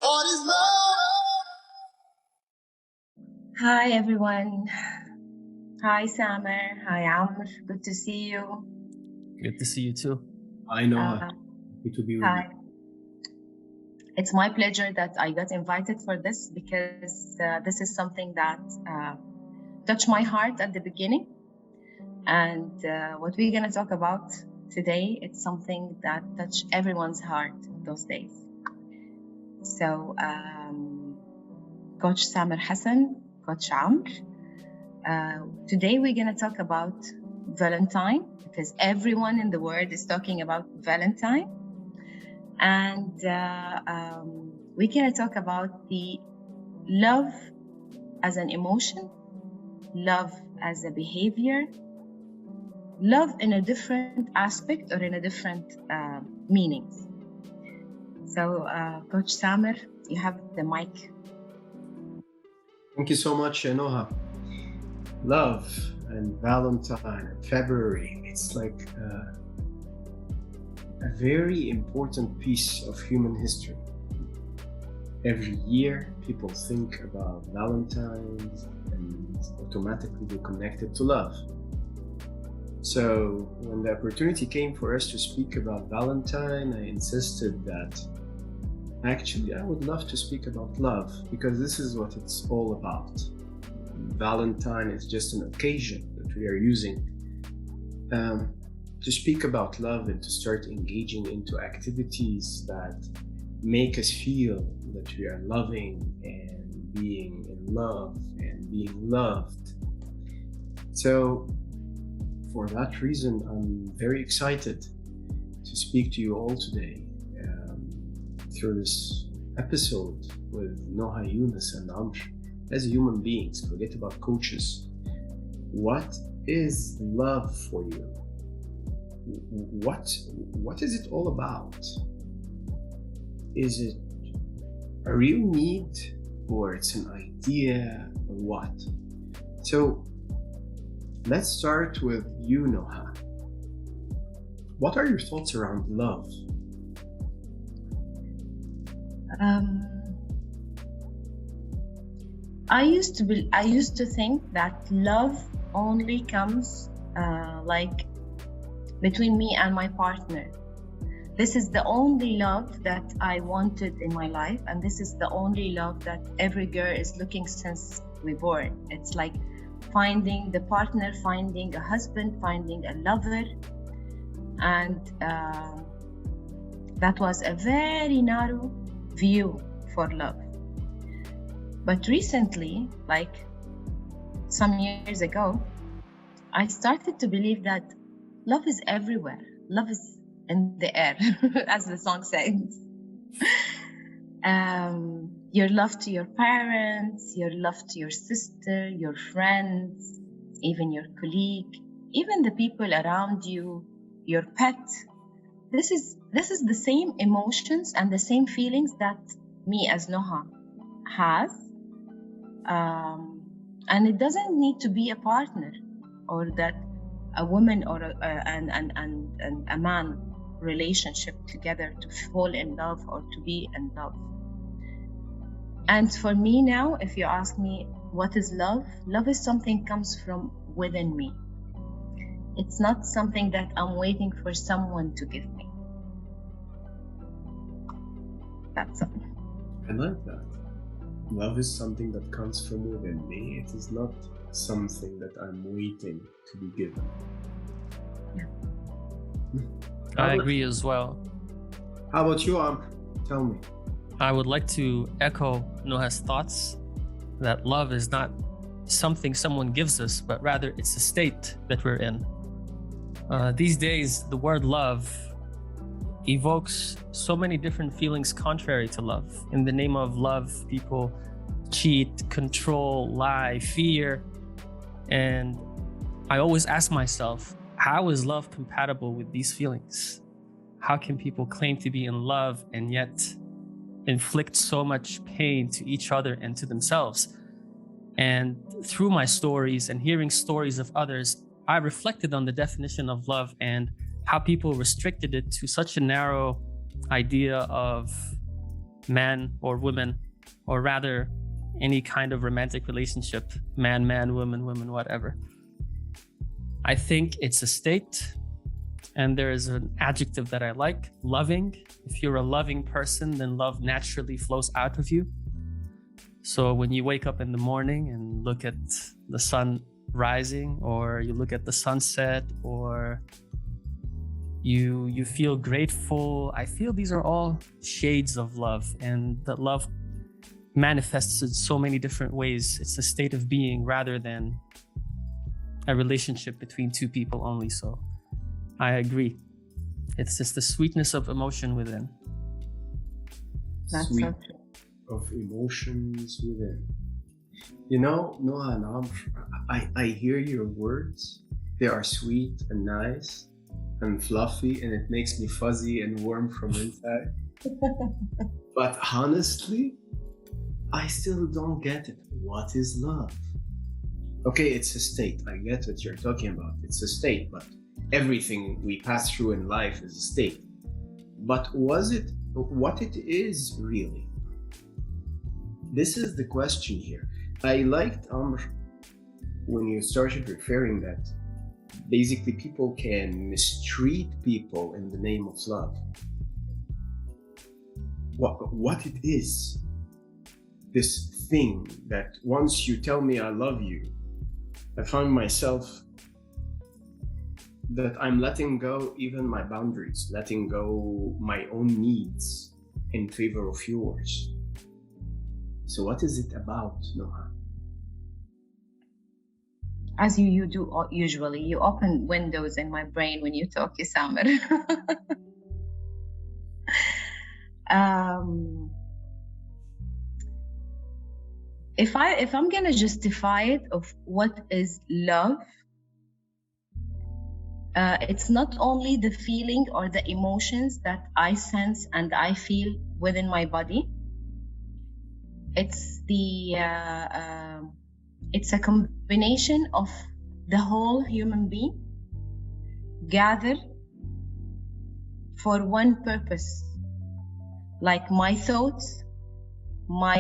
What is love? Hi everyone. Hi Samer. Hi Amr. Good to see you. Good to see you too. I know. Happy to be with Hi. you. It's my pleasure that I got invited for this because this is something that touched my heart at the beginning. And what we're going to talk about today, it's something that touched everyone's heart those days. So, Coach Samer Hassan, Coach Amr, today we're going to talk about Valentine because everyone in the world is talking about Valentine. And we're going to talk about the love as an emotion, love as a behavior, love in a different aspect or in a different meanings. So, Coach Samer, you have the mic. Thank you so much, Noha. Love and Valentine and February, it's like a very important piece of human history. Every year, people think about Valentine's and automatically they connect it to love. So when the opportunity came for us to speak about Valentine, I insisted that actually I would love to speak about love because this is what it's all about. Valentine is just an occasion that we are using to speak about love and to start engaging into activities that make us feel that we are loving and being in love and being loved. So for that reason, I'm very excited to speak to you all today through this episode with Noha, Yunus, and Amr. As human beings, forget about coaches. What is love for you? What is it all about? Is it a real need or it's an idea or what? So let's start with you, Noha. What are your thoughts around love? I used to think that love only comes like between me and my partner. This is the only love that I wanted in my life, and this is the only love that every girl is looking since we born. It's like finding the partner, finding a husband, finding a lover, and that was a very narrow view for love. But recently, like some years ago, I started to believe that love is everywhere. Love is in the air, as the song says. Your love to your parents, your love to your sister, your friends, even your colleague, even the people around you, your pet. This is the same emotions and the same feelings that me as Noha has. And it doesn't need to be a partner or that a woman or a man relationship together to fall in love or to be in love. And for me now, if you ask me what is love, love is something comes from within me. It's not something that I'm waiting for someone to give me. That's all. I like that. Love is something that comes from within me. It is not something that I'm waiting to be given. Yeah. I agree as well. How about you, Tell me. I would like to echo Noha's thoughts that love is not something someone gives us, but rather it's a state that we're in. These days, the word love evokes so many different feelings contrary to love. In the name of love, people cheat, control, lie, fear. And I always ask myself, how is love compatible with these feelings? How can people claim to be in love and yet inflict so much pain to each other and to themselves? And through my stories and hearing stories of others, I reflected on the definition of love and how people restricted it to such a narrow idea of man or woman, or rather any kind of romantic relationship, man, woman, whatever. I think it's a state, and there is an adjective that I like, loving. If you're a loving person, then love naturally flows out of you. So when you wake up in the morning and look at the sun rising, or you look at the sunset, or you feel grateful, I feel these are all shades of love, and that love manifests in so many different ways. It's a state of being rather than a relationship between two people only. So I agree. It's just the sweetness of emotion within. That's Sweet so true. of emotions within. You know, Noah and Amr, I hear your words. They are sweet and nice and fluffy, and it makes me fuzzy and warm from inside. But honestly, I still don't get it. What is love? Okay, it's a state. I get what you're talking about. It's a state, but everything we pass through in life is a state. But was it what it is really? This is the question here. I liked Amr when you started referring that basically people can mistreat people in the name of love. What it is, this thing that once you tell me I love you, I find myself that I'm letting go even my boundaries, letting go my own needs in favor of yours. So what is it about, Noah? As you do usually, you open windows in my brain when you talk, Isamer. If I'm gonna justify it of what is love, it's not only the feeling or the emotions that I sense and I feel within my body. It's it's a combination of the whole human being gathered for one purpose, like my thoughts, my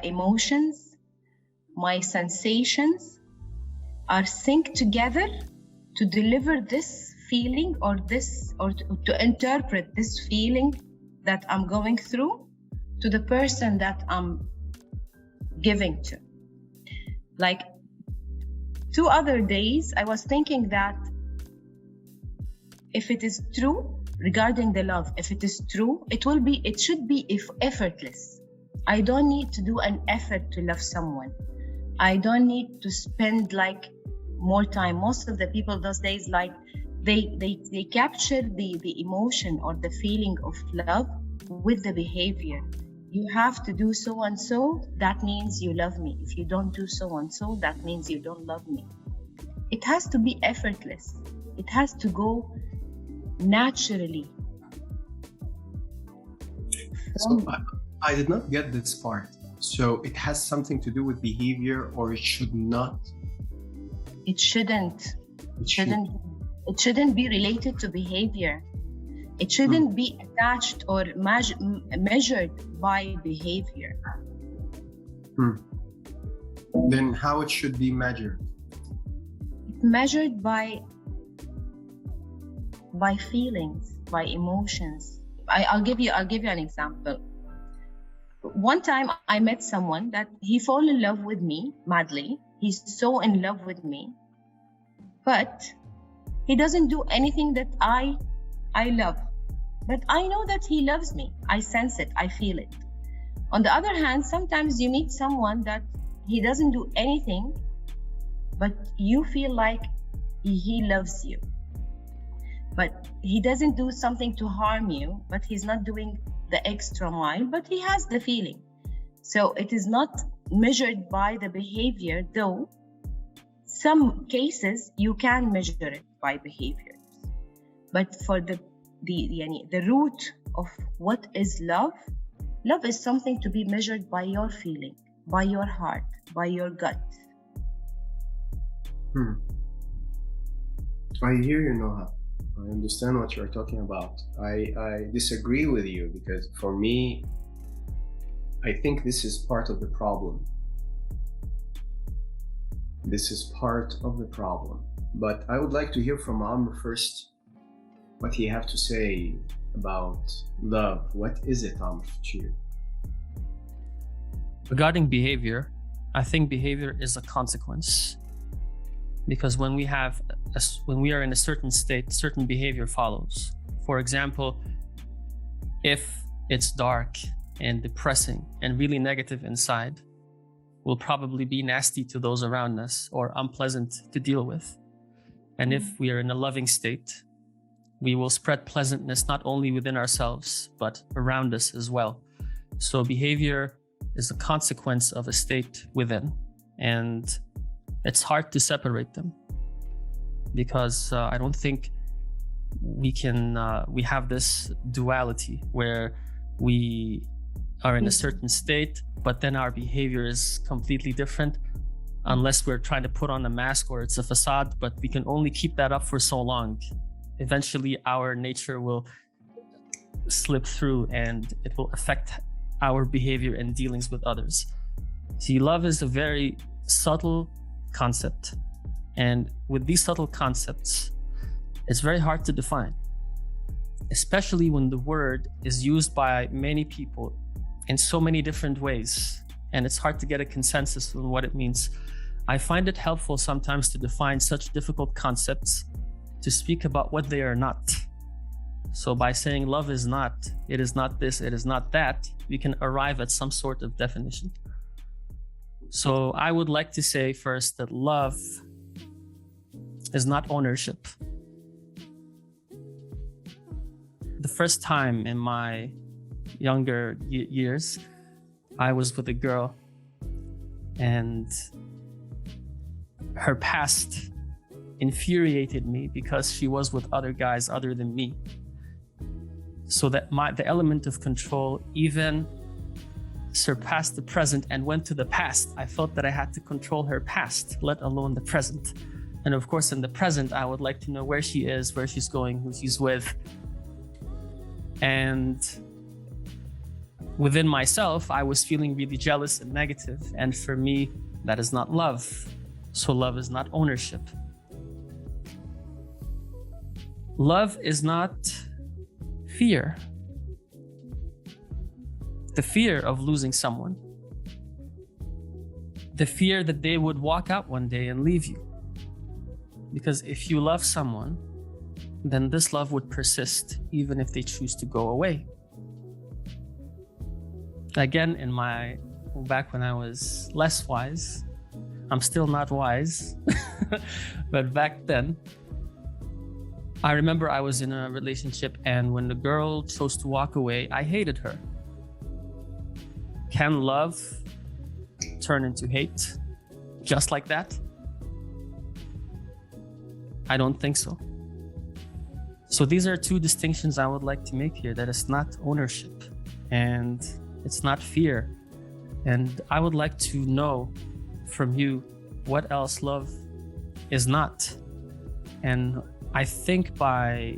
emotions, my sensations are synced together to deliver this feeling or to interpret this feeling that I'm going through to the person that I'm giving to. Like 2 other days, I was thinking that if it is true regarding the love, if it is true, it should be effortless. I don't need to do an effort to love someone. I don't need to spend like more time. Most of the people those days, like they capture the emotion or the feeling of love with the behavior. You have to do so and so, that means you love me. If you don't do so and so, that means you don't love me. It has to be effortless. It has to go naturally. So I did not get this part. So it has something to do with behavior, or it should not? It shouldn't. It shouldn't be related to behavior. It shouldn't be attached or measured by behavior. Then how it should be measured? It's measured by feelings, by emotions. I'll give you an example. One time I met someone that he fell in love with me madly. He's so in love with me, but he doesn't do anything that I love. But I know that he loves me. I sense it. I feel it. On the other hand, sometimes you meet someone that he doesn't do anything, but you feel like he loves you. But he doesn't do something to harm you, but he's not doing the extra mile, but he has the feeling. So it is not measured by the behavior, though some cases you can measure it by behaviors. But for the root of what is love is something to be measured by your feeling, by your heart, by your gut. I hear you, Noah. I understand what you're talking about. I disagree with you, because for me, I think this is part of the problem. This is part of the problem. But I would like to hear from Amr first, what he have to say about love. What is it, Amr, to you? Regarding behavior, I think behavior is a consequence, because when we are in a certain state, certain behavior follows. For example, if it's dark and depressing and really negative inside, will probably be nasty to those around us or unpleasant to deal with. And if we are in a loving state, we will spread pleasantness not only within ourselves, but around us as well. So behavior is a consequence of a state within, and it's hard to separate them, because I don't think we have this duality where we are in a certain state, but then our behavior is completely different, unless we're trying to put on a mask or it's a facade, but we can only keep that up for so long. Eventually our nature will slip through and it will affect our behavior and dealings with others. See, love is a very subtle concept, and with these subtle concepts, it's very hard to define, especially when the word is used by many people in so many different ways, and it's hard to get a consensus on what it means. I find it helpful sometimes to define such difficult concepts, to speak about what they are not. So by saying love is not, it is not this, it is not that, we can arrive at some sort of definition. So I would like to say first that love is not ownership. The first time in my younger years, I was with a girl, and her past infuriated me because she was with other guys other than me. So that the element of control even surpassed the present and went to the past. I felt that I had to control her past, let alone the present. And of course, in the present, I would like to know where she is, where she's going, who she's with. And within myself, I was feeling really jealous and negative. And for me, that is not love. So love is not ownership. Love is not fear. The fear of losing someone. The fear that they would walk out one day and leave you. Because if you love someone, then this love would persist even if they choose to go away. Again, back when I was less wise, I'm still not wise, but back then, I remember I was in a relationship, and when the girl chose to walk away, I hated her. Can love turn into hate just like that? I don't think so. So these are two distinctions I would like to make here, that it's not ownership and it's not fear. And I would like to know from you what else love is not. And I think by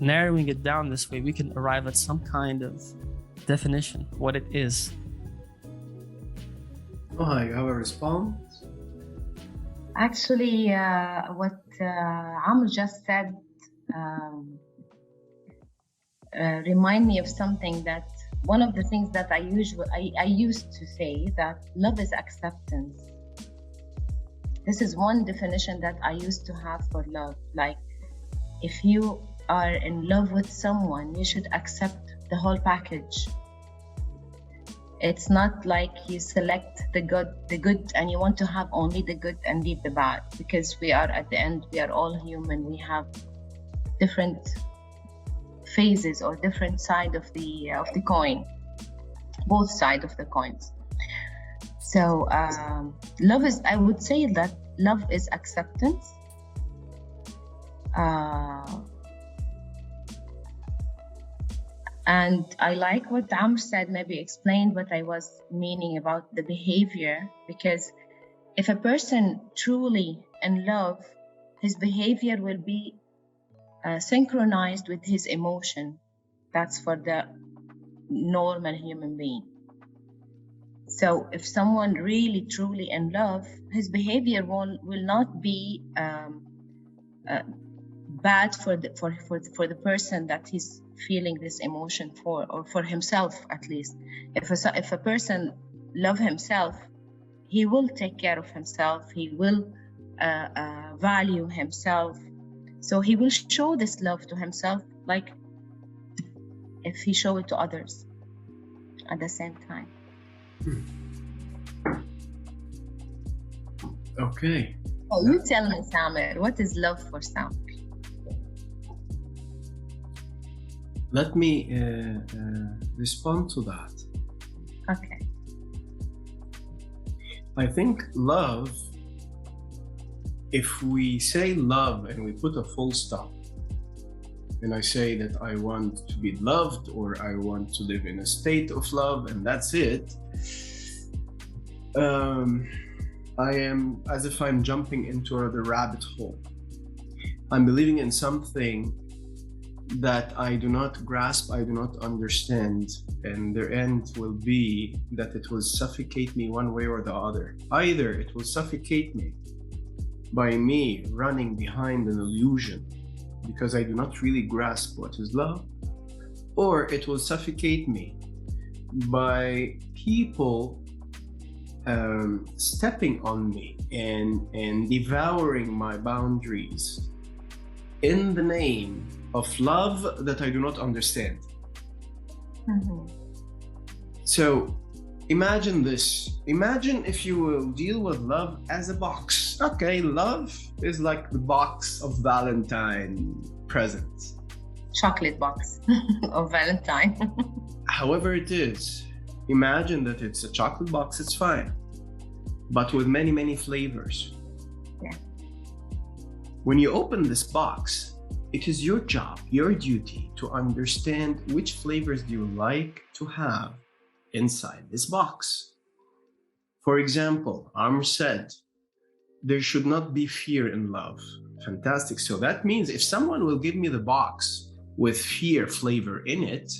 narrowing it down this way, we can arrive at some kind of definition, what it is. Oh, you have a response? Actually, what Amr just said remind me of something, that one of the things that I used to say, that love is acceptance. This is one definition that I used to have for love. Like, if you are in love with someone, you should accept the whole package. It's not like you select the good, and you want to have only the good and leave the bad, because we are, at the end, we are all human. We have different phases or different side of the coin, both sides of the coins. So love is, I would say that love is acceptance. And I like what Amr said, maybe explained what I was meaning about the behavior, because if a person truly in love, his behavior will be synchronized with his emotion. That's for the normal human being. So if someone really truly in love, his behavior will not be bad for the person that he's feeling this emotion for, or for himself at least. If a person love himself, he will take care of himself. He will value himself. So he will show this love to himself, like if he show it to others at the same time. Okay. Oh, you tell me, Samer, what is love for Samer? Let me respond to that. Okay. I think love, if we say love and we put a full stop, and I say that I want to be loved, or I want to live in a state of love, and that's it, I am as if I'm jumping into the rabbit hole. I'm believing in something that I do not grasp, I do not understand, and the end will be that it will suffocate me one way or the other. Either it will suffocate me by me running behind an illusion because I do not really grasp what is love, or it will suffocate me by people stepping on me and devouring my boundaries in the name of love that I do not understand. Mm-hmm. So imagine this. Imagine if you will deal with love as a box. Okay, love is like the box of Valentine presents. Chocolate box of Valentine. However it is, imagine that it's a chocolate box, it's fine, but with many, many flavors. Yeah. When you open this box, it is your job, your duty to understand which flavors do you like to have inside this box. For example, Amr said, there should not be fear in love. Fantastic. So that means if someone will give me the box with fear flavor in it,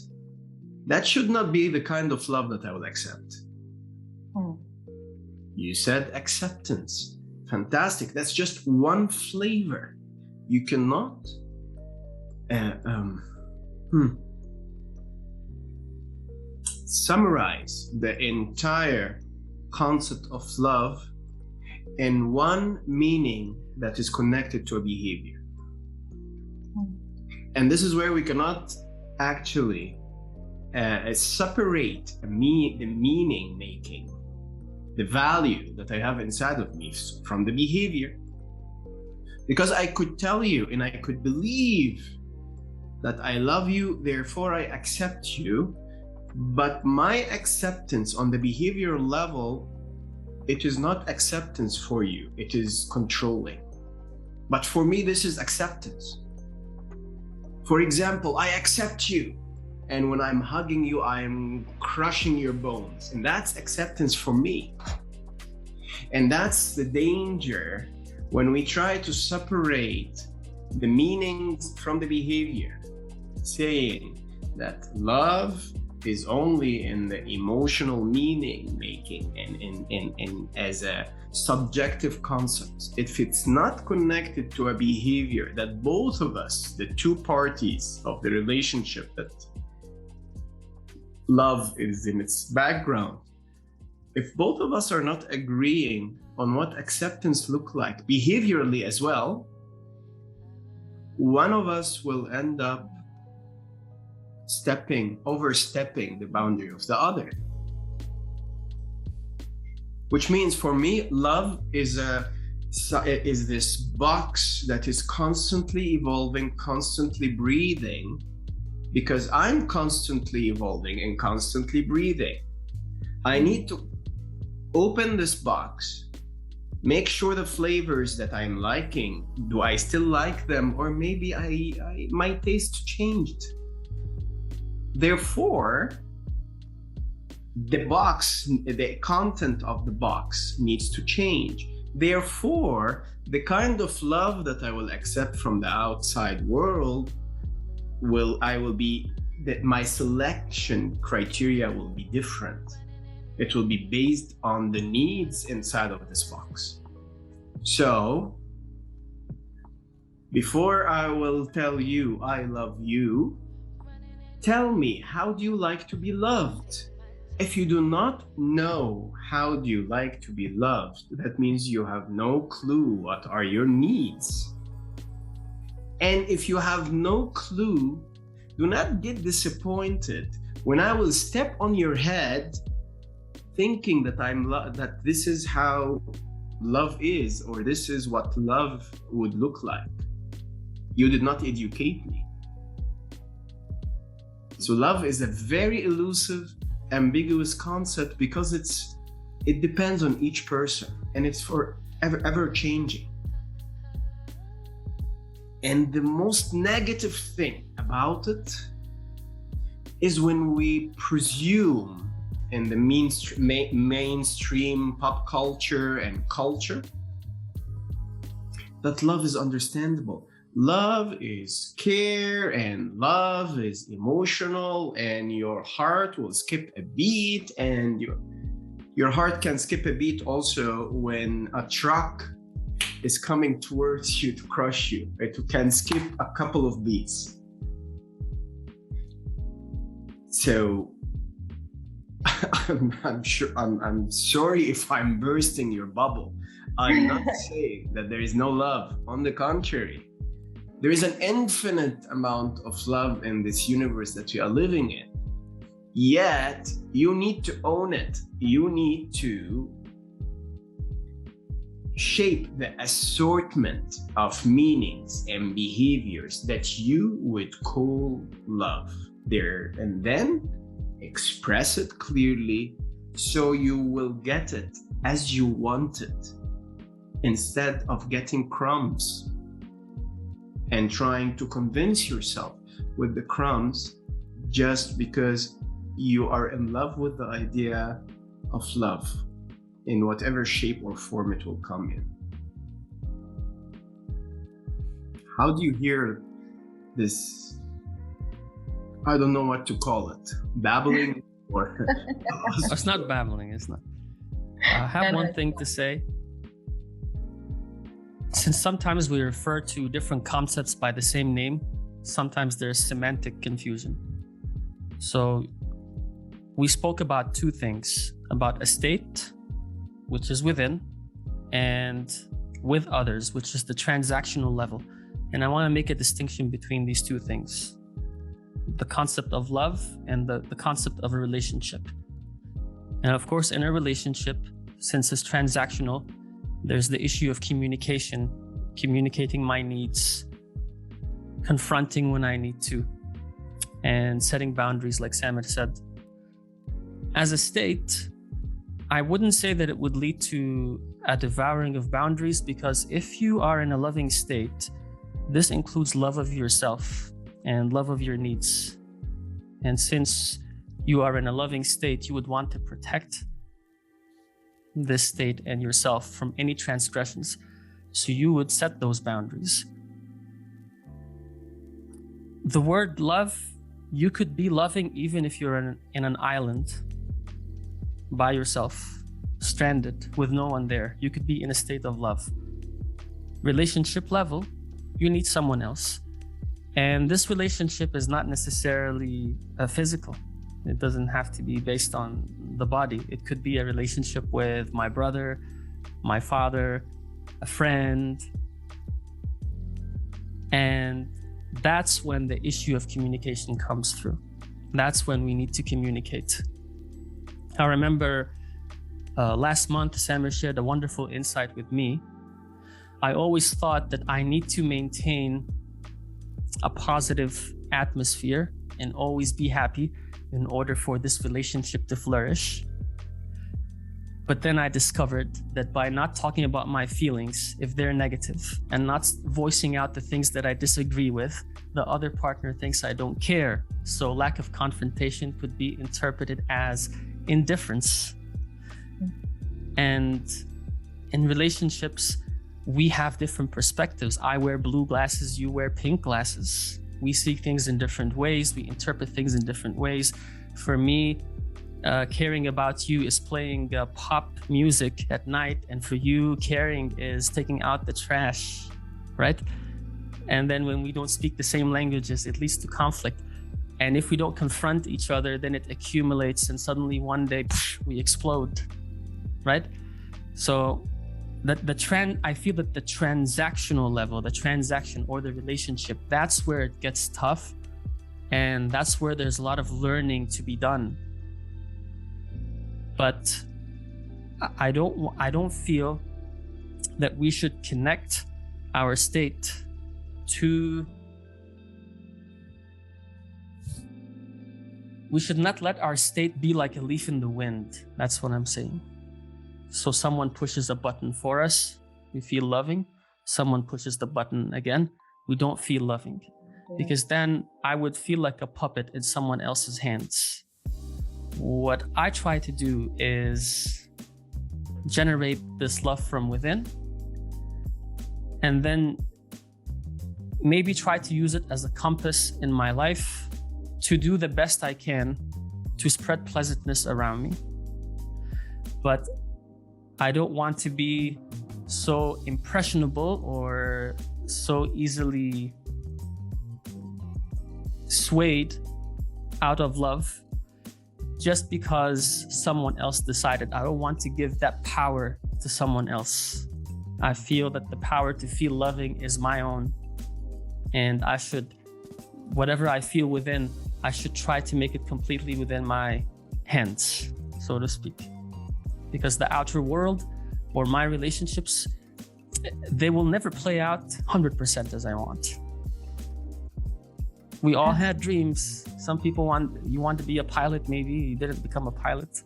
that should not be the kind of love that I will accept. You said acceptance. Fantastic. That's just one flavor. You cannot summarize the entire concept of love in one meaning that is connected to a behavior. And this is where we cannot actually separate the meaning making, the value that I have inside of me from the behavior. Because I could tell you and I could believe that I love you, therefore I accept you, but my acceptance on the behavioral level, it is not acceptance for you, it is controlling. But for me, this is acceptance. For example, I accept you, and when I'm hugging you, I'm crushing your bones, and that's acceptance for me. And that's the danger when we try to separate the meanings from the behavior, saying that love is only in the emotional meaning making and as a subjective concept. If it's not connected to a behavior that both of us, the two parties of the relationship that love is in its background, if both of us are not agreeing on what acceptance look like behaviorally as well, one of us will end up overstepping the boundary of the other. Which means for me, love is this box that is constantly evolving, constantly breathing, because I'm constantly evolving and constantly breathing. I need to open this box, make sure the flavors that I'm liking, do I still like them, or maybe my taste changed. Therefore, the box, the content of the box needs to change. Therefore, the kind of love that I will accept from the outside world my selection criteria will be different. It will be based on the needs inside of this box. So, before I will tell you I love you, tell me, how do you like to be loved? If you do not know how do you like to be loved, that means you have no clue what are your needs. And if you have no clue, do not get disappointed when I will step on your head thinking that that this is how love is, or this is what love would look like. You did not educate me. So love is a very elusive, ambiguous concept because it depends on each person, and it's ever changing. And the most negative thing about it is when we presume in the mainstream pop culture and culture that love is understandable. Love is care, and love is emotional, and your heart will skip a beat, and your heart can skip a beat also when a truck is coming towards you to crush you. It can skip a couple of beats. So I'm sorry if I'm bursting your bubble. I'm not saying that there is no love. On the contrary, there is an infinite amount of love in this universe that we are living in. Yet, you need to own it. You need to shape the assortment of meanings and behaviors that you would call love there, and then express it clearly so you will get it as you want it, instead of getting crumbs and trying to convince yourself with the crumbs just because you are in love with the idea of love in whatever shape or form it will come in. How do you hear this? I don't know what to call it. Babbling or... It's not babbling, it's not. I have one thing to say. Since sometimes we refer to different concepts by the same name, sometimes there's semantic confusion. So we spoke about two things, about a state, which is within, and with others, which is the transactional level. And I want to make a distinction between these two things, the concept of love and the concept of a relationship. And of course, in a relationship, since it's transactional, there's the issue of communication, communicating my needs, confronting when I need to, and setting boundaries, like Samir said. As a state, I wouldn't say that it would lead to a devouring of boundaries, because if you are in a loving state, this includes love of yourself and love of your needs. And since you are in a loving state, you would want to protect this state and yourself from any transgressions. So you would set those boundaries. The word love, you could be loving even if you're in an island by yourself, stranded with no one there. You could be in a state of love. Relationship level, you need someone else. And this relationship is not necessarily physical. It doesn't have to be based on the body. It could be a relationship with my brother, my father, a friend. And that's when the issue of communication comes through. That's when we need to communicate. I remember last month, Samir shared a wonderful insight with me. I always thought that I need to maintain a positive atmosphere and always be happy in order for this relationship to flourish. But then I discovered that by not talking about my feelings, if they're negative, and not voicing out the things that I disagree with, the other partner thinks I don't care. So lack of confrontation could be interpreted as indifference. And in relationships, we have different perspectives. I wear blue glasses, you wear pink glasses. We see things in different ways, we interpret things in different ways. For me, caring about you is playing pop music at night, and for you, caring is taking out the trash, right? And then when we don't speak the same languages, it leads to conflict. And if we don't confront each other, then it accumulates, and suddenly one day we explode, right? So I feel that the transactional level, the transaction or the relationship, that's where it gets tough, and that's where there's a lot of learning to be done. But I don't feel that we should connect our state to. We should not let our state be like a leaf in the wind. That's what I'm saying. So someone pushes a button for us, we feel loving. Someone pushes the button again, we don't feel loving. Because then I would feel like a puppet in someone else's hands. What I try to do is generate this love from within, and then maybe try to use it as a compass in my life to do the best I can to spread pleasantness around me. But I don't want to be so impressionable or so easily swayed out of love just because someone else decided. I don't want to give that power to someone else. I feel that the power to feel loving is my own, and I should, whatever I feel within, I should try to make it completely within my hands, so to speak. Because the outer world or my relationships, they will never play out 100% as I want. We all had dreams. Some people you want to be a pilot, maybe you didn't become a pilot.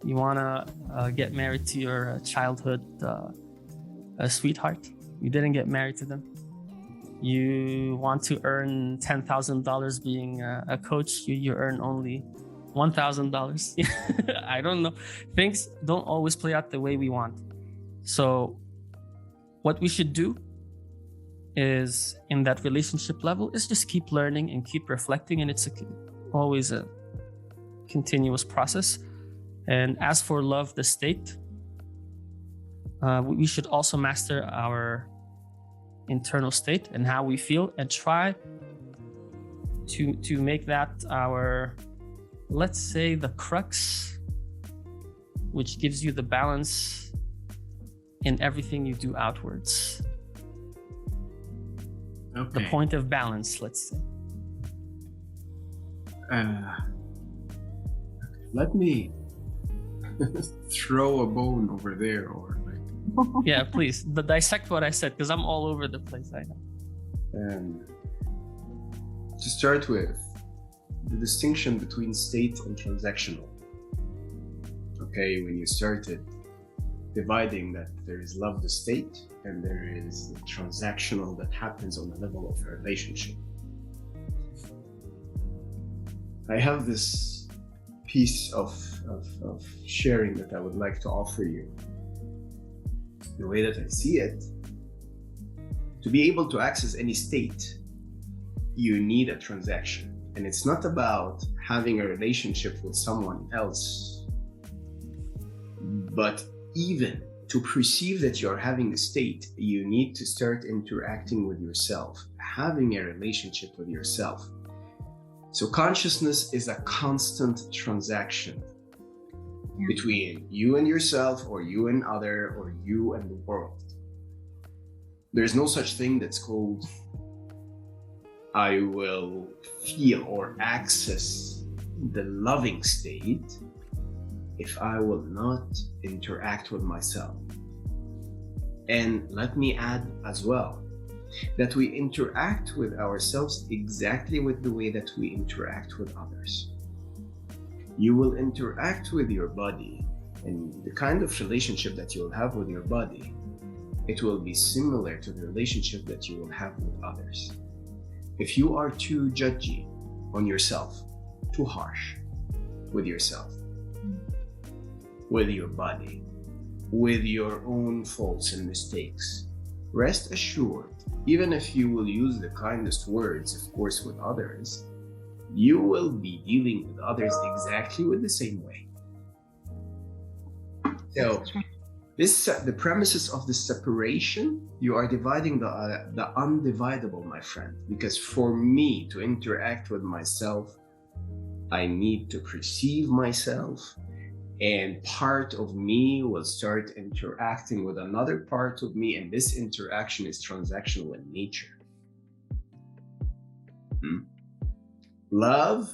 You want to get married to your childhood sweetheart. You didn't get married to them. You want to earn $10,000 being a coach. You earn only $1,000. I don't know. Things don't always play out the way we want. So what we should do is, in that relationship level, is just keep learning and keep reflecting, and it's always a continuous process. And as for love, the state, we should also master our internal state and how we feel, and try to make that our, let's say, the crux, which gives you the balance in everything you do outwards. Okay. The point of balance, let's say. Let me throw a bone over there, or like. Yeah, please dissect what I said, because I'm all over the place. I know. To start with, the distinction between state and transactional. Okay, when you started dividing that there is love, the state, and there is the transactional that happens on the level of a relationship. I have this piece of sharing that I would like to offer you. The way that I see it, to be able to access any state, you need a transaction. And it's not about having a relationship with someone else, but even to perceive that you're having a state, you need to start interacting with yourself, having a relationship with yourself. So consciousness is a constant transaction between you and yourself, or you and other, or you and the world. There's no such thing that's called I will feel or access the loving state if I will not interact with myself. And let me add as well, that we interact with ourselves exactly with the way that we interact with others. You will interact with your body, and the kind of relationship that you will have with your body, it will be similar to the relationship that you will have with others. If you are too judgy on yourself, too harsh with yourself, with your body, with your own faults and mistakes, rest assured, even if you will use the kindest words, of course, with others, you will be dealing with others exactly with the same way. So the premises of the separation, you are dividing the undividable, my friend, because for me to interact with myself, I need to perceive myself, and part of me will start interacting with another part of me, and this interaction is transactional in nature. Love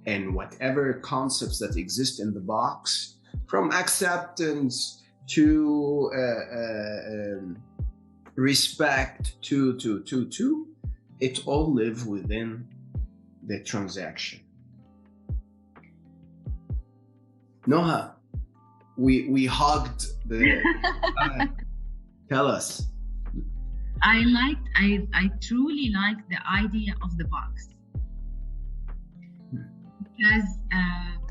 and whatever concepts that exist in the box, from acceptance to respect to, it all live within the transaction. Noha, we hugged the tell us. I truly like the idea of the box, because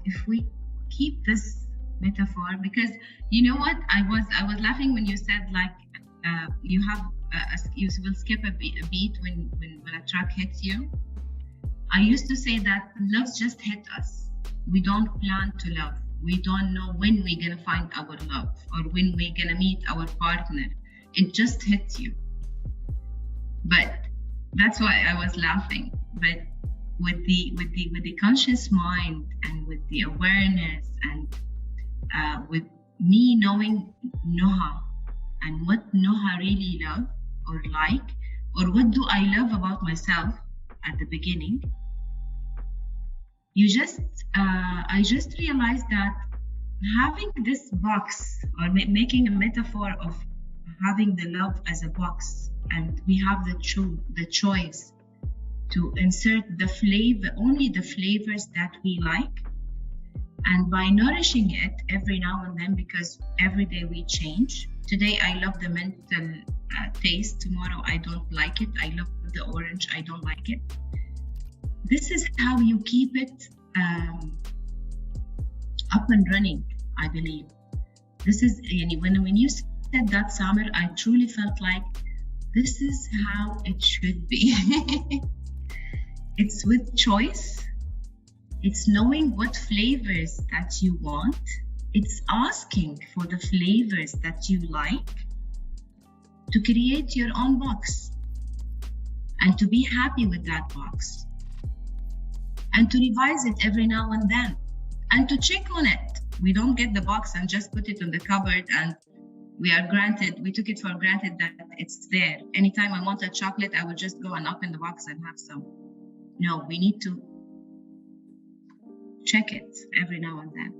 if we keep this metaphor, because you know what, I was laughing when you said like you will skip a beat when a truck hits you. I used to say that love just hit us. We don't plan to love. We don't know when we're gonna find our love or when we're gonna meet our partner. It just hits you. But that's why I was laughing. But with the conscious mind and with the awareness and with me knowing Noha and what Noha really love or like, or what do I love about myself at the beginning, I just realized that having this box, or making a metaphor of having the love as a box, and we have the choice to insert only the flavors that we like, and by nourishing it every now and then, because every day we change. Today I love the mental taste, tomorrow I don't like it. I love the orange, I don't like it. This is how you keep it up and running, I believe. This is, when you said that, Samer, I truly felt like this is how it should be. It's with choice. It's knowing what flavors that you want. It's asking for the flavors that you like, to create your own box and to be happy with that box, and to revise it every now and then, and to check on it. We don't get the box and just put it on the cupboard and we took it for granted that it's there. Anytime I want a chocolate, I will just go and open the box and have some. No, we need to check it every now and then.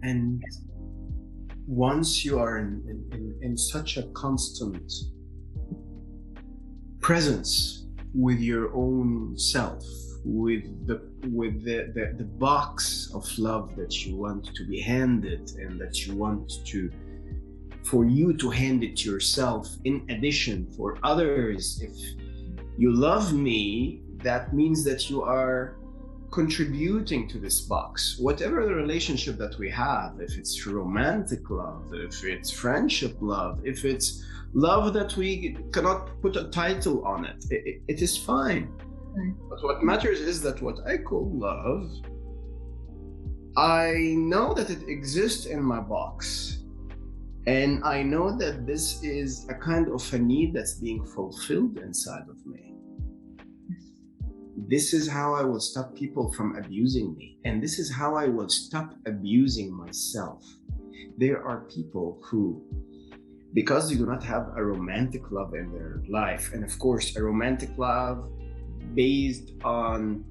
And once you are in such a constant presence with your own self, with the box of love that you want to be handed, and that you want for you to hand it to yourself, in addition for others. If you love me, that means that you are contributing to this box. Whatever the relationship that we have, if it's romantic love, if it's friendship love, if it's love that we cannot put a title on it, it is fine. But what matters is that what I call love, I know that it exists in my box, and I know that this is a kind of a need that's being fulfilled inside of me. This is how I will stop people from abusing me, and this is how I will stop abusing myself. There are people who, because they do not have a romantic love in their life, and of course a romantic love based on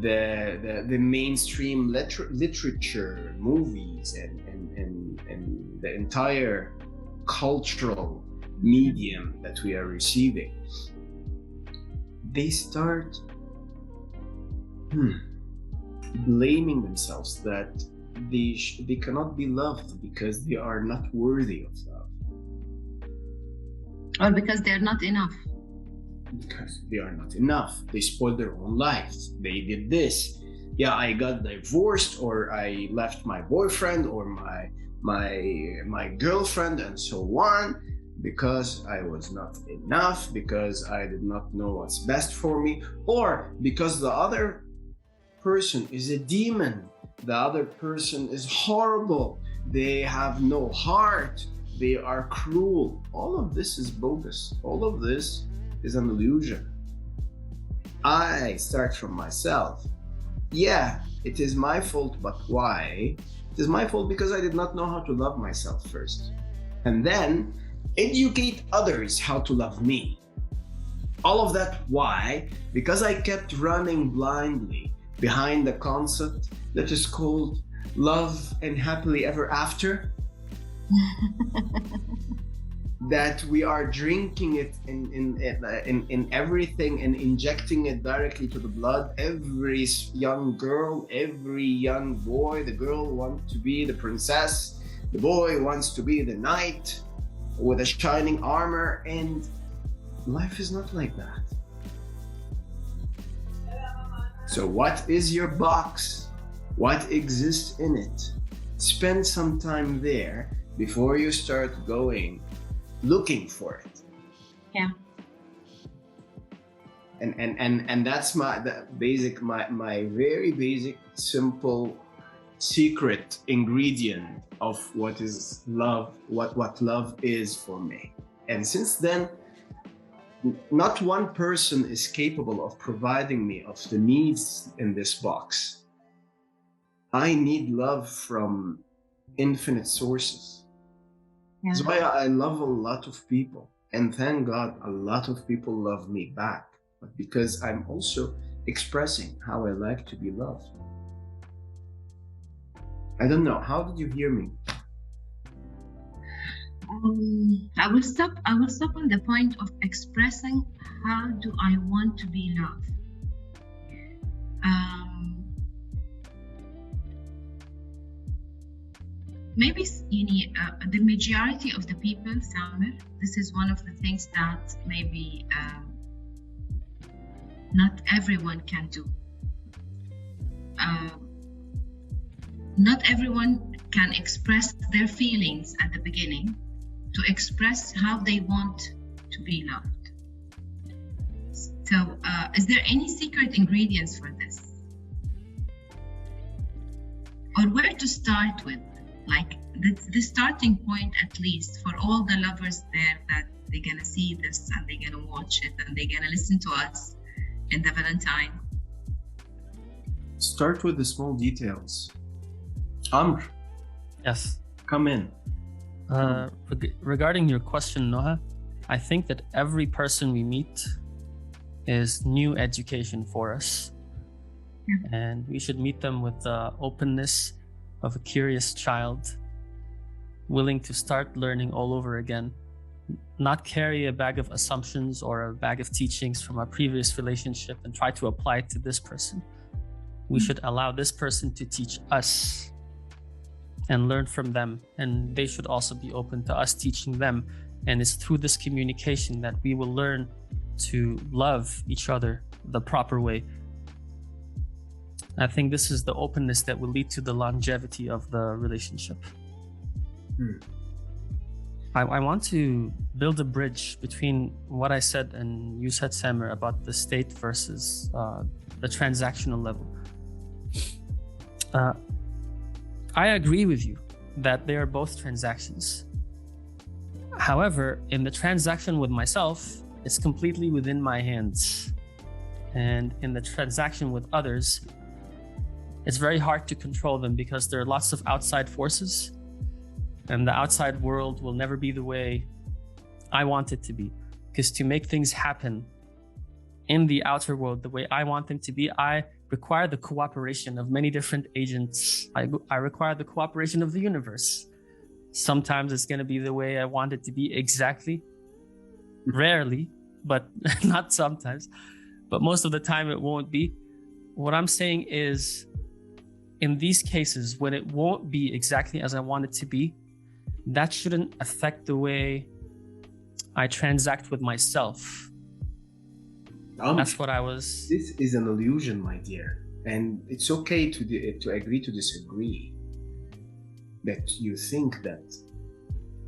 the mainstream literature, movies, and the entire cultural medium that we are receiving, they start blaming themselves that they cannot be loved because they are not worthy of love, or because they're not enough. Because they are not enough. They spoiled their own lives. They did this. Yeah, I got divorced, or I left my boyfriend, or my girlfriend, and so on. because I was not enough, because I did not know what's best for me, or because the other person is a demon, the other person is horrible, they have no heart, they are cruel. All of this is bogus. All of this is an illusion. I start from myself. Yeah, it is my fault, but why? It is my fault because I did not know how to love myself first. And then educate others how to love me. All of that, why? Because I kept running blindly behind the concept that is called love and happily ever after. That we are drinking it in everything and injecting it directly to the blood. Every young girl, every young boy, the girl wants to be the princess, the boy wants to be the knight with a shining armor, and life is not like that. So what is your box? What exists in it? Spend some time there before you start going looking for it. Yeah. And that's my very basic, simple, secret ingredient of what is love, what love is for me. And since then, not one person is capable of providing me of the needs in this box. I need love from infinite sources. Yeah. That's why I love a lot of people. And thank God a lot of people love me back. But because I'm also expressing how I like to be loved. I don't know. How did you hear me? I will stop on the point of expressing how do I want to be loved. Maybe the majority of the people, Samir, this is one of the things that maybe not everyone can do. Not everyone can express their feelings at the beginning, to express how they want to be loved. So, is there any secret ingredients for this? Or where to start with? Like the starting point, at least, for all the lovers there, that they're gonna see this and they're gonna watch it and they're gonna listen to us in the Valentine. Start with the small details. Amr. Yes. Come in. Regarding your question, Noha, I think that every person we meet is new education for us. Yeah. And we should meet them with the openness of a curious child, willing to start learning all over again, not carry a bag of assumptions or a bag of teachings from our previous relationship and try to apply it to this person. We should allow this person to teach us and learn from them, and they should also be open to us teaching them. And it's through this communication that we will learn to love each other the proper way. I think this is the openness that will lead to the longevity of the relationship. I want to build a bridge between what I said and you said, Samir, about the state versus the transactional level. I agree with you that they are both transactions. However, in the transaction with myself, it's completely within my hands. And in the transaction with others, it's very hard to control them because there are lots of outside forces, and the outside world will never be the way I want it to be. Because to make things happen in the outer world the way I want them to be, I require the cooperation of many different agents. I require the cooperation of the universe. Sometimes it's going to be the way I want it to be exactly. Rarely, but not sometimes. But most of the time it won't be. What I'm saying is, in these cases, when it won't be exactly as I want it to be, that shouldn't affect the way I transact with myself. That's what I was... This is an illusion, my dear. And it's okay to agree to disagree. That you think that,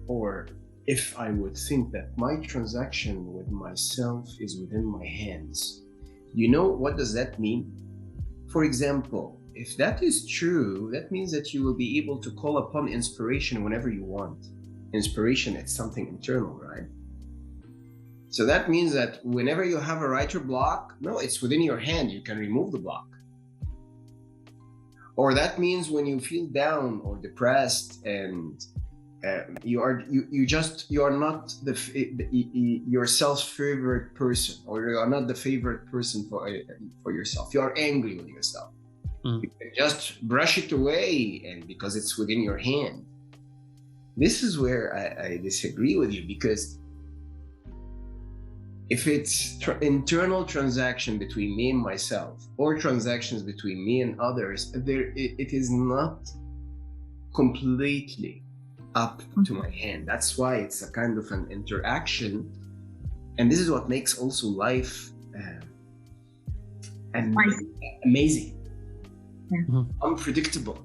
or if I would think that my transaction with myself is within my hands. You know, what does that mean? For example, if that is true, that means that you will be able to call upon inspiration whenever you want. Inspiration, it's something internal, right? So that means that whenever you have a writer block, no, it's within your hand, you can remove the block. Or that means when you feel down or depressed and you are not yourself's favorite person, or you are not the favorite person for yourself. You are angry with yourself. You can just brush it away, and because it's within your hand. This is where I disagree with you, because if it's internal transaction between me and myself, or transactions between me and others, it is not completely up to my hand. That's why it's a kind of an interaction, and this is what makes also life amazing, unpredictable.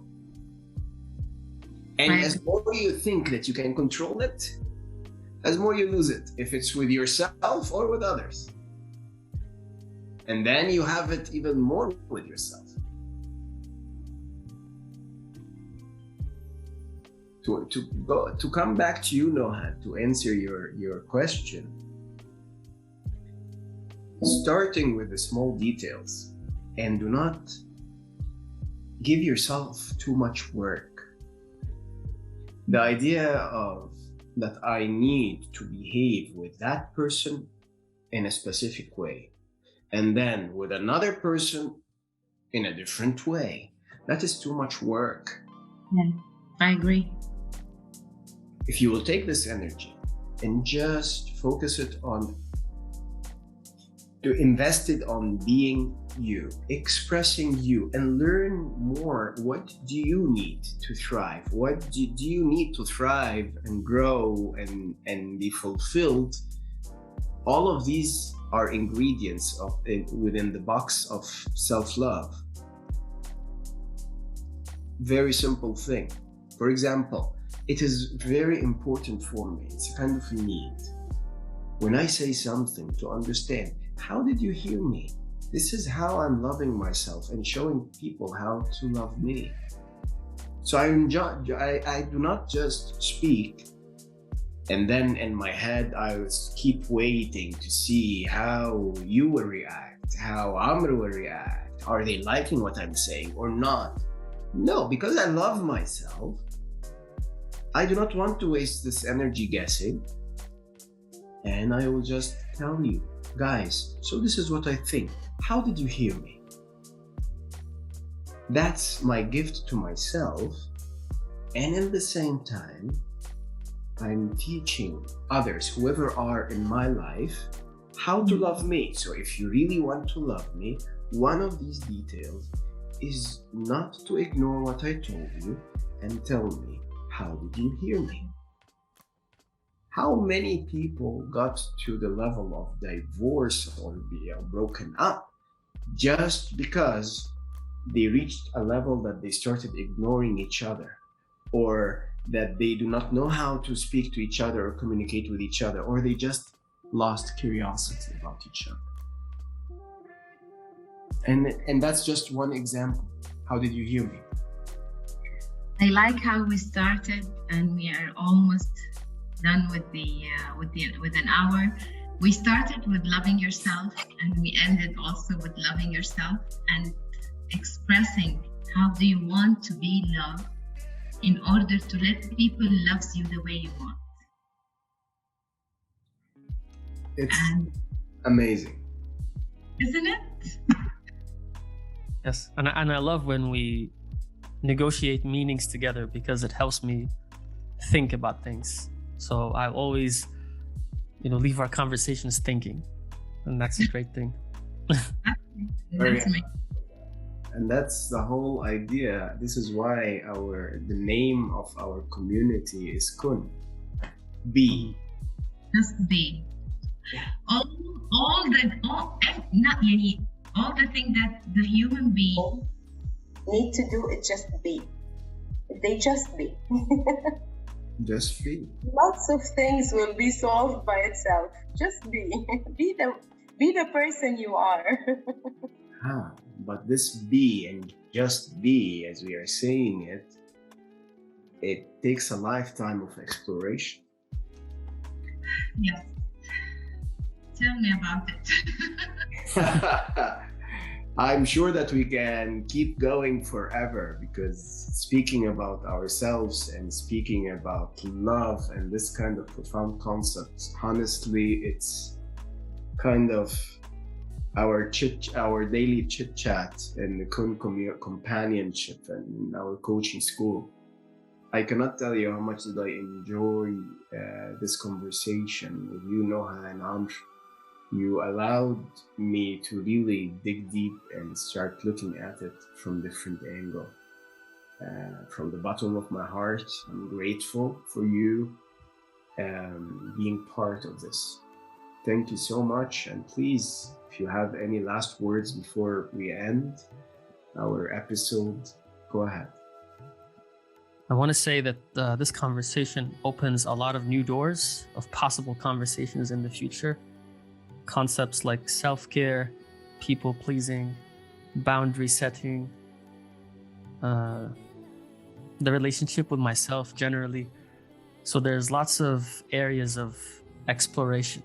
And as more you think that you can control it, as more you lose it, if it's with yourself or with others. And then you have it even more with yourself. To come back to you, Noha, to answer your question, starting with the small details, and do not give yourself too much work. The idea of that I need to behave with that person in a specific way, and then with another person in a different way, that is too much work. Yeah, I agree. If you will take this energy and just focus it on, to invest it on being you, expressing you, and learn more. What do you need to thrive? What do you need to thrive and grow and be fulfilled? All of these are ingredients within the box of self-love. Very simple thing. For example, it is very important for me. It's a kind of a need. When I say something, to understand, how did you hear me? This is how I'm loving myself and showing people how to love me. So I do not just speak and then in my head I will keep waiting to see how you will react, how Amr will react. Are they liking what I'm saying or not? No, because I love myself, I do not want to waste this energy guessing, and I will just tell you, guys, so this is what I think. How did you hear me? That's my gift to myself, and at the same time, I'm teaching others, whoever are in my life, how to love me. So if you really want to love me, one of these details is not to ignore what I told you and tell me, how did you hear me? How many people got to the level of divorce or be broken up just because they reached a level that they started ignoring each other, or that they do not know how to speak to each other or communicate with each other, or they just lost curiosity about each other. And that's just one example. How did you hear me? I like how we started, and we are almost done with an hour. We started with loving yourself, and we ended also with loving yourself and expressing how do you want to be loved in order to let people love you the way you want. It's amazing, isn't it? Yes, and I love when we negotiate meanings together, because it helps me think about things. So I always, leave our conversations thinking, and that's a great thing. And that's the whole idea. This is why the name of our community is Kun. Be. Just be. All the thing that the human being need to do is just be. They just be. Just be. Lots of things will be solved by itself. Just be. Be the person you are. But this be and just be, as we are saying it, it takes a lifetime of exploration. Yes. Tell me about it. I'm sure that we can keep going forever, because speaking about ourselves and speaking about love and this kind of profound concepts, honestly, it's kind of our daily chit chat and the companionship and in our coaching school. I cannot tell you how much did I enjoy this conversation with you, Noha and Amr. You allowed me to really dig deep and start looking at it from different angle. From the bottom of my heart, I'm grateful for you being part of this. Thank you so much. And please, if you have any last words before we end our episode, go ahead. I want to say that this conversation opens a lot of new doors of possible conversations in the future. Concepts like self-care, people-pleasing, boundary setting, the relationship with myself generally. So there's lots of areas of exploration.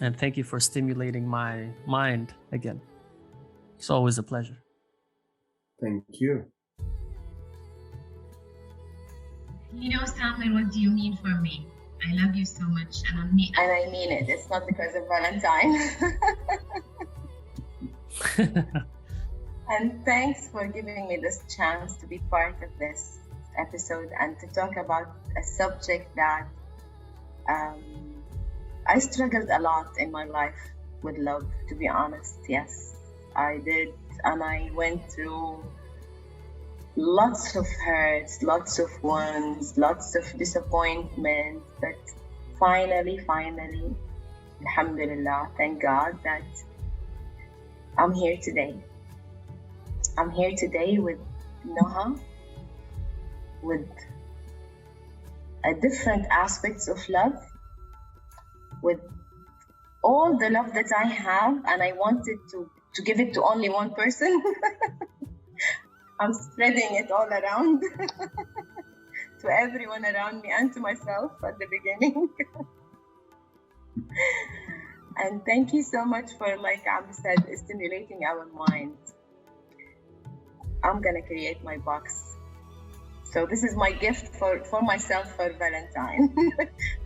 And thank you for stimulating my mind again. It's always a pleasure. Thank you. You know, Samuel, what do you mean for me? I love you so much, and I mean it. It's not because of Valentine. And thanks for giving me this chance to be part of this episode and to talk about a subject that I struggled a lot in my life with love, to be honest. Yes, I did. And I went through lots of hurts, lots of wounds, lots of disappointment. But finally, alhamdulillah, thank God that I'm here today. I'm here today with Noha, with a different aspects of love, with all the love that I have, and I wanted to give it to only one person. I'm spreading it all around to everyone around me and to myself at the beginning. And thank you so much for, like Amr said, stimulating our minds. I'm gonna create my box. So this is my gift for myself for Valentine.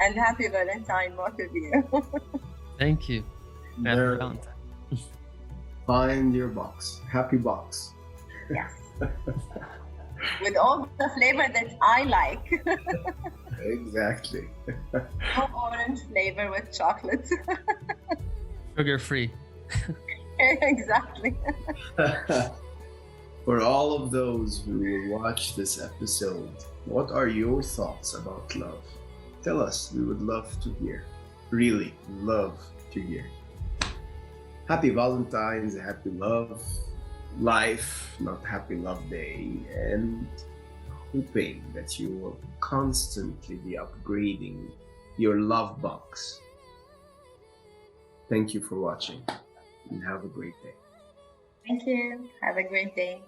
And happy Valentine, both of you. Thank you. Happy Valentine. Find your box. Happy box. Yes. With all the flavor that I like. Exactly. No orange flavor with chocolate. Sugar free. Exactly. For all of those who will watch this episode, what are your thoughts about love? Tell us, we would love to hear. Really love to hear. Happy Valentine's, happy love life, not happy love day, and hoping that you will constantly be upgrading your love box. Thank you for watching and have a great day. Thank you. Have a great day.